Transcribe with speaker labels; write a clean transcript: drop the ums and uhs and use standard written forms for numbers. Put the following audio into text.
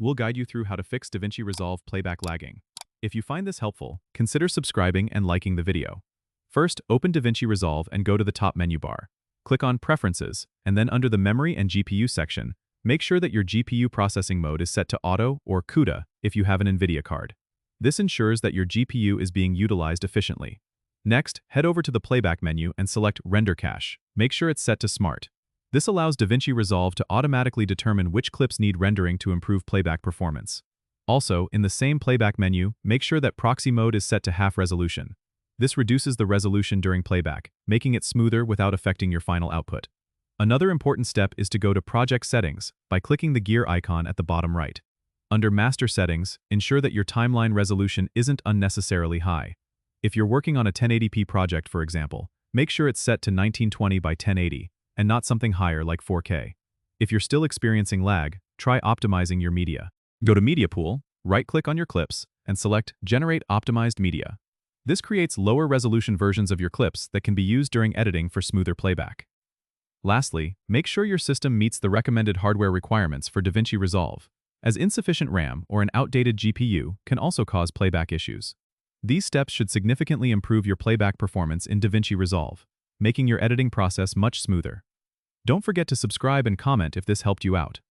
Speaker 1: we'll guide you through how to fix DaVinci Resolve playback lagging. If you find this helpful, consider subscribing and liking the video. First, open DaVinci Resolve and go to the top menu bar. Click on Preferences, and then under the Memory and GPU section, make sure that your GPU processing mode is set to Auto or CUDA if you have an NVIDIA card. This ensures that your GPU is being utilized efficiently. Next, head over to the Playback menu and select Render Cache. Make sure it's set to Smart. This allows DaVinci Resolve to automatically determine which clips need rendering to improve playback performance. Also, in the same Playback menu, make sure that proxy mode is set to half resolution. This reduces the resolution during playback, making it smoother without affecting your final output. Another important step is to go to Project Settings by clicking the gear icon at the bottom right. Under Master Settings, ensure that your timeline resolution isn't unnecessarily high. If you're working on a 1080p project, for example, make sure it's set to 1920 by 1080, and not something higher like 4K. If you're still experiencing lag, try optimizing your media. Go to Media Pool, right-click on your clips, and select Generate Optimized Media. This creates lower resolution versions of your clips that can be used during editing for smoother playback. Lastly, make sure your system meets the recommended hardware requirements for DaVinci Resolve, as insufficient RAM or an outdated GPU can also cause playback issues. These steps should significantly improve your playback performance in DaVinci Resolve, making your editing process much smoother. Don't forget to subscribe and comment if this helped you out.